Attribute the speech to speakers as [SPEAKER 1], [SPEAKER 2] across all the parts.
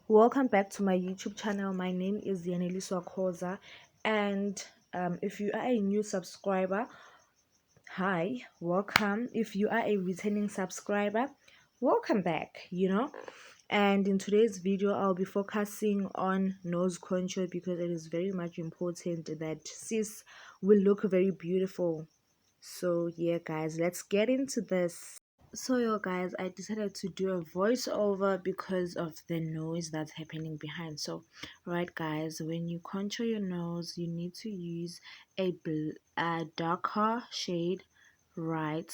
[SPEAKER 1] Welcome back to my YouTube channel. My name is Yaneliso Koza, and if you are a new subscriber, hi, welcome. If you are a returning subscriber, welcome back. And in today's video, I'll be focusing on nose contour because it is very much important that sis will look very beautiful. So yeah, guys, let's get into this. So yo guys, I decided to do a voiceover because of the noise that's happening behind. So right guys, when you contour your nose, you need to use a darker shade, right,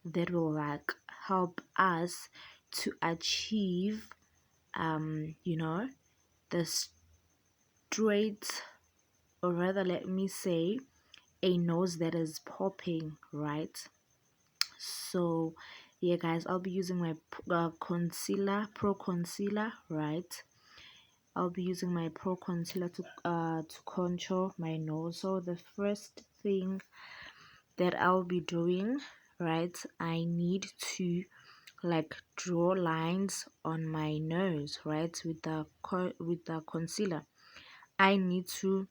[SPEAKER 1] that will like help us to achieve the straight, or rather let me say, a nose that is popping, right? So yeah guys, I'll be using my pro concealer, right? I'll be using my pro concealer to contour my nose. So the first thing that I'll be doing, right, I need to like draw lines on my nose, right, with the concealer. I need to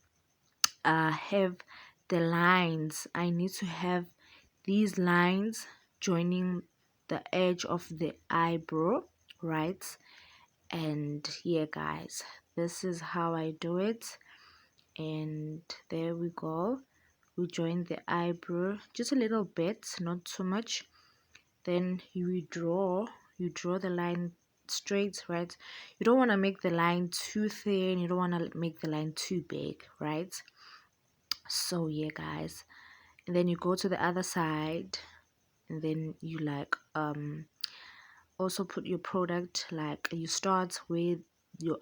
[SPEAKER 1] have the lines. I need to have these lines joining the edge of the eyebrow, right? And yeah guys, this is how I do it. And there we go, we join the eyebrow just a little bit, not too much. Then you draw the line straight, right? You don't want to make the line too thin, you don't want to make the line too big, right? So yeah guys, and then you go to the other side, and then you like also put your product, like you start with your,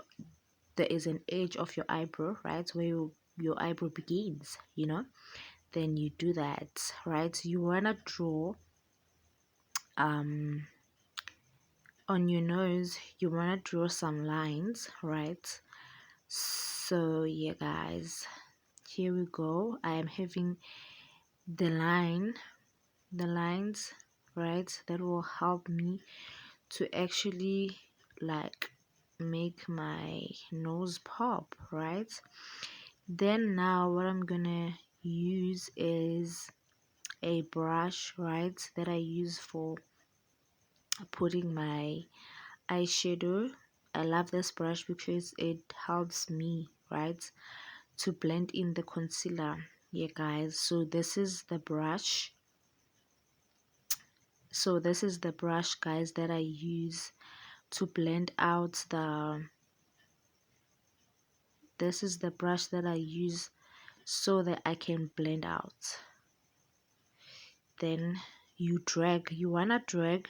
[SPEAKER 1] there is an edge of your eyebrow, right, where your eyebrow begins, then you do that, right? You want to draw um on your nose, you want to draw some lines, right? So yeah guys, here we go. I am having the lines, right, that will help me to actually like make my nose pop, right? Then now what I'm gonna use is a brush, right, that I use for putting my eyeshadow. I love this brush because it helps me, right, to blend in the concealer. Yeah guys, so this is the brush. Guys, that I use to blend out the this is the brush that I use so that I can blend out. Then you wanna drag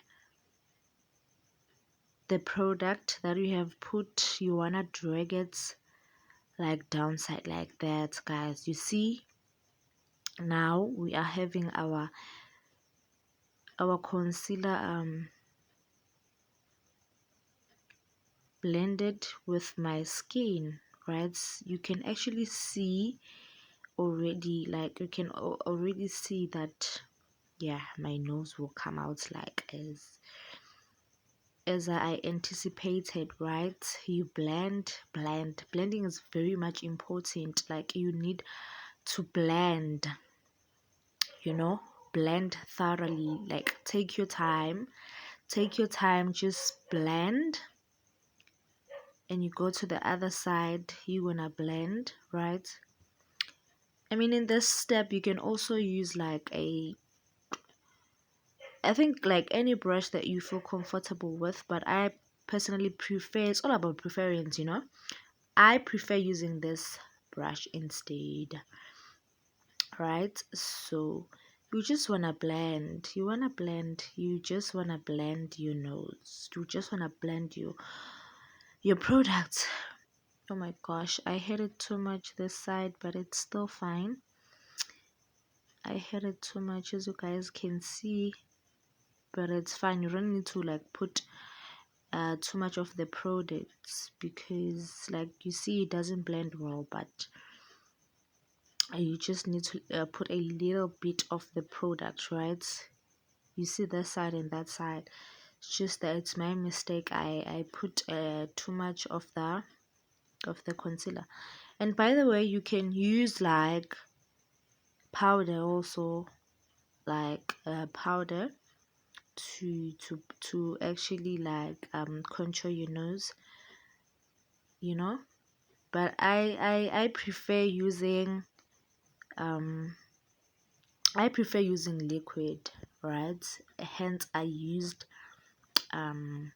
[SPEAKER 1] the product that you have put, you wanna drag it like downside like that, guys. You see, now we are having our concealer blended with my skin, right? You can actually see already, like you can already see that, yeah, my nose will come out like as I anticipated, right? You blending is very much important. Like you need to blend, you know blend thoroughly. Like take your time, just blend. And you go to the other side, you're gonna blend, right? I mean, in this step you can also use like I think like any brush that you feel comfortable with, but I personally prefer, it's all about preference, I prefer using this brush instead, right? So you just want to blend, you just want to blend your nose, you just want to blend your product. Oh my gosh, I hit it too much this side, but it's still fine. I hit it too much, as you guys can see, but it's fine. You don't need to like put too much of the products, because like you see it doesn't blend well, but you just need to put a little bit of the product, right? You see this side and that side, It's just that it's my mistake. I put too much of the concealer. And by the way, you can use like powder also, like powder to actually like contour your nose, you know. But I prefer using um liquid, right? Hence I used um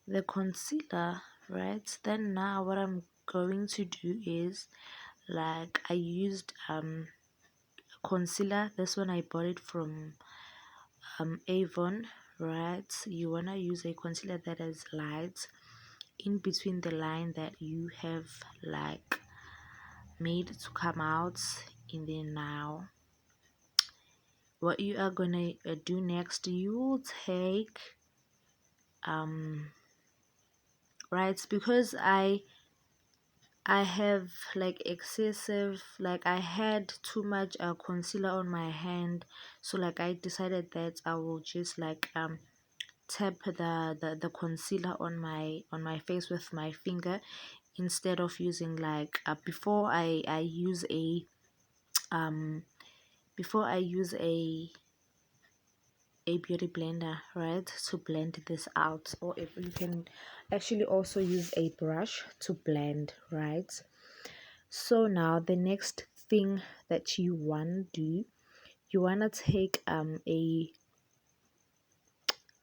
[SPEAKER 1] the concealer, right? Then now what I'm going to do is like I used concealer. This one I bought it from Avon, right? You wanna use a concealer that is light in between the line that you have like made to come out. And then now what you are gonna do next, you will take right, because I have like excessive, like I had too much concealer on my hand, so like I decided that I will just like tap the concealer on my face with my finger, instead of using like before I use a um before I use a beauty blender, right, to blend this out. Or if you can actually also use a brush to blend, right? So now the next thing that you want to do, you want to take a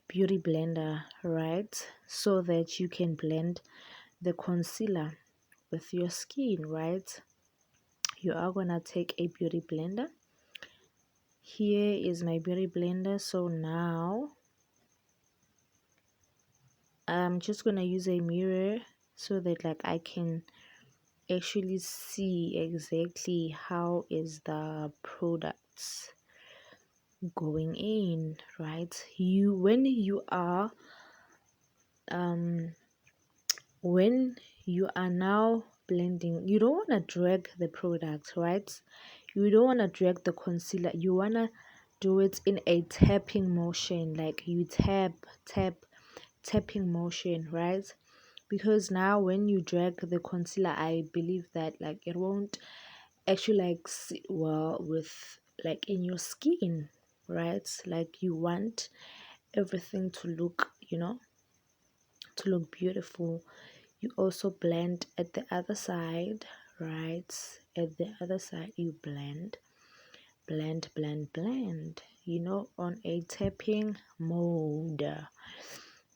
[SPEAKER 1] beauty blender, right, so that you can blend the concealer with your skin, right? You are gonna take a beauty blender. Here is my beauty blender. So now I'm just gonna use a mirror so that like I can actually see exactly how is the products going in, right? You um when you are now blending, you don't want to drag the product, right? You don't want to drag the concealer. You want to do it in a tapping motion, like you tapping motion, right? Because now when you drag the concealer, I believe that like it won't actually like sit well with like in your skin, right? Like you want everything to look, to look beautiful. You also blend at the other side, right? At the other side you blend, on a tapping mode.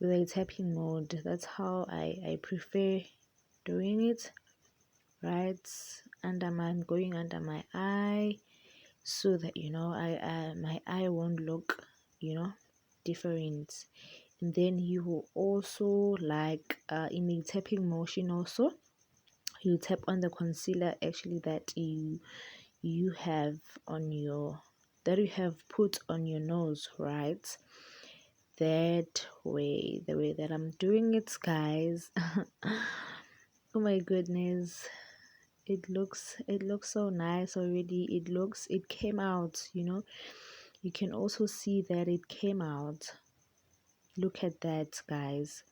[SPEAKER 1] With a tapping mode, that's how I prefer doing it, right? Going under my eye, so that I my eye won't look different. And then you will also like in a tapping motion also, you tap on the concealer actually that you have on your that you have put on your nose, right? That way, the way that I'm doing it, guys. Oh my goodness, it looks so nice already. It came out, you can also see that it came out. Look at that, guys.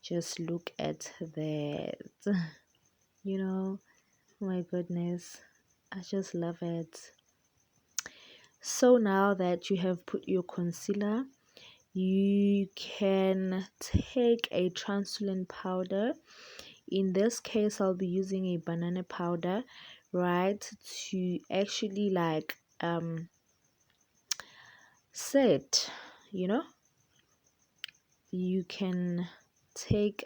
[SPEAKER 1] Just look at that. you know oh my goodness, I just love it. So now that you have put your concealer, you can take a translucent powder. In this case, I'll be using a banana powder, right, to actually like set, you know, you can take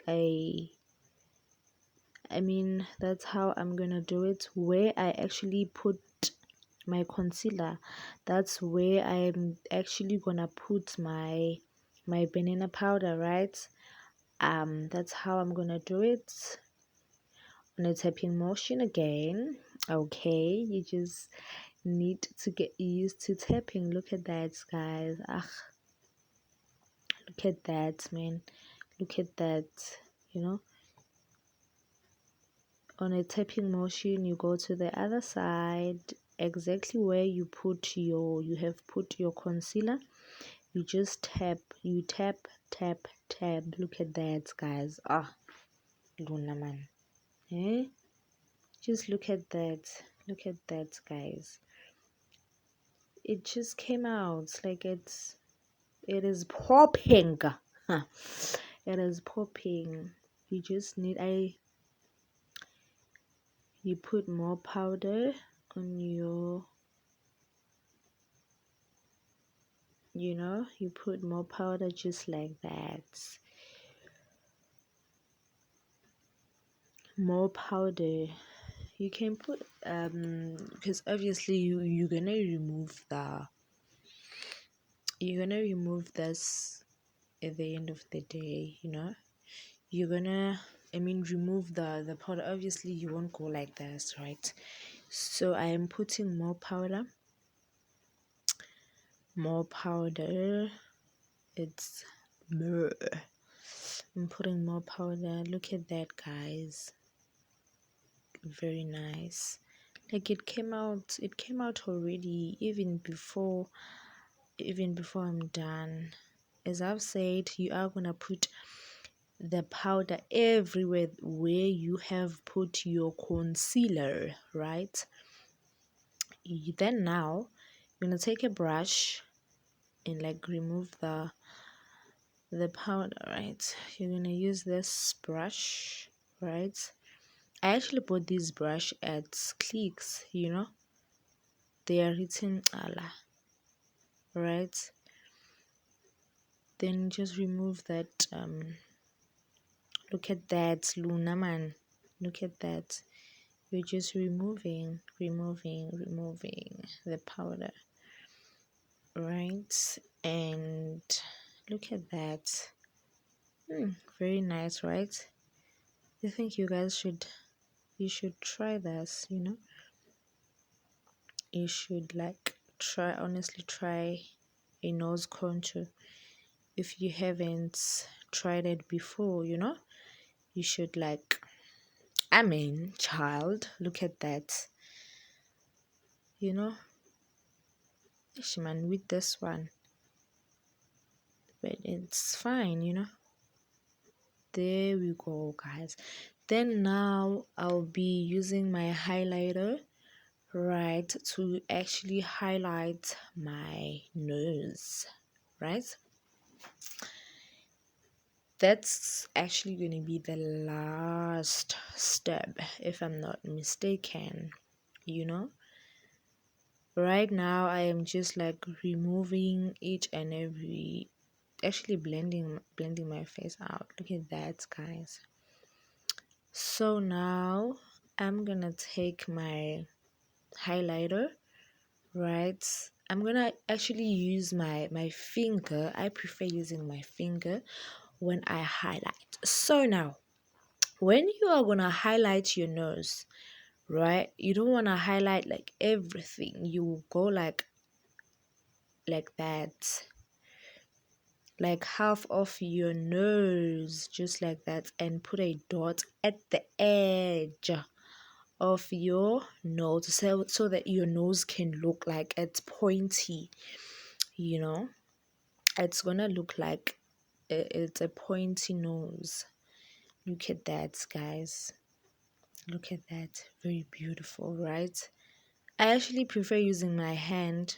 [SPEAKER 1] that's how I'm gonna do it. Where I actually put my concealer, that's where I'm actually gonna put my banana powder, right? That's how I'm gonna do it, on a tapping motion again. Okay, you just need to get used to tapping. Look at that, guys. Look at that, man. Look at that. you know on a tapping motion, you go to the other side, exactly where you have put your concealer. You just tap, tap, tap. Look at that, guys. Luna man. Eh? Just look at that. Look at that, guys. It just came out like it is popping. Huh. It is popping. You just need you put more powder on your, you put more powder just like that. More powder. You can put because obviously you're gonna remove this at the end of the day, you're gonna, remove the powder. Obviously you won't go like this, right? So I am putting more powder. It's more. I'm putting more powder. Look at that, guys. Very nice. Like it came out already, even before I'm done. As I've said, you are gonna put the powder everywhere where you have put your concealer, right? Then now you're gonna take a brush and like remove the powder, right? You're gonna use this brush, right? I actually bought this brush at Clicks, they are written Allah, right? Then just remove that. Look at that, Luna man. Look at that. You're just removing the powder, right? And look at that. Very nice, right? I think you should try this. You should like honestly try a nose contour if you haven't tried it before. You should like, child, look at that. Ish, man, with this one, but it's fine. There we go, guys. Then now I'll be using my highlighter, right, to actually highlight my nose, right? That's actually going to be the last step, if I'm not mistaken. Right now I am just like removing each and every, actually blending my face out. Look at that, guys. So now I'm gonna take my highlighter, right? I'm gonna actually use my finger. I prefer using my finger when I highlight. So now when you are gonna highlight your nose, right, you don't want to highlight like everything. You will go like that, like half of your nose, just like that, and put a dot at the edge of your nose, so that your nose can look like it's pointy. It's gonna look like it's a pointy nose. Look at that, guys. Look at that. Very beautiful, right? I actually prefer using my hand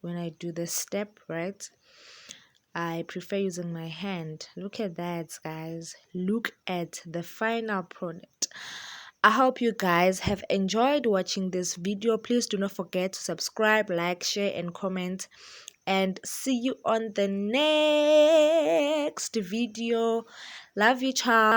[SPEAKER 1] when I do this step, right? I prefer using my hand. Look at that, guys. Look at the final product. I hope you guys have enjoyed watching this video. Please do not forget to subscribe, like, share, and comment. And see you on the next video. Love you, child.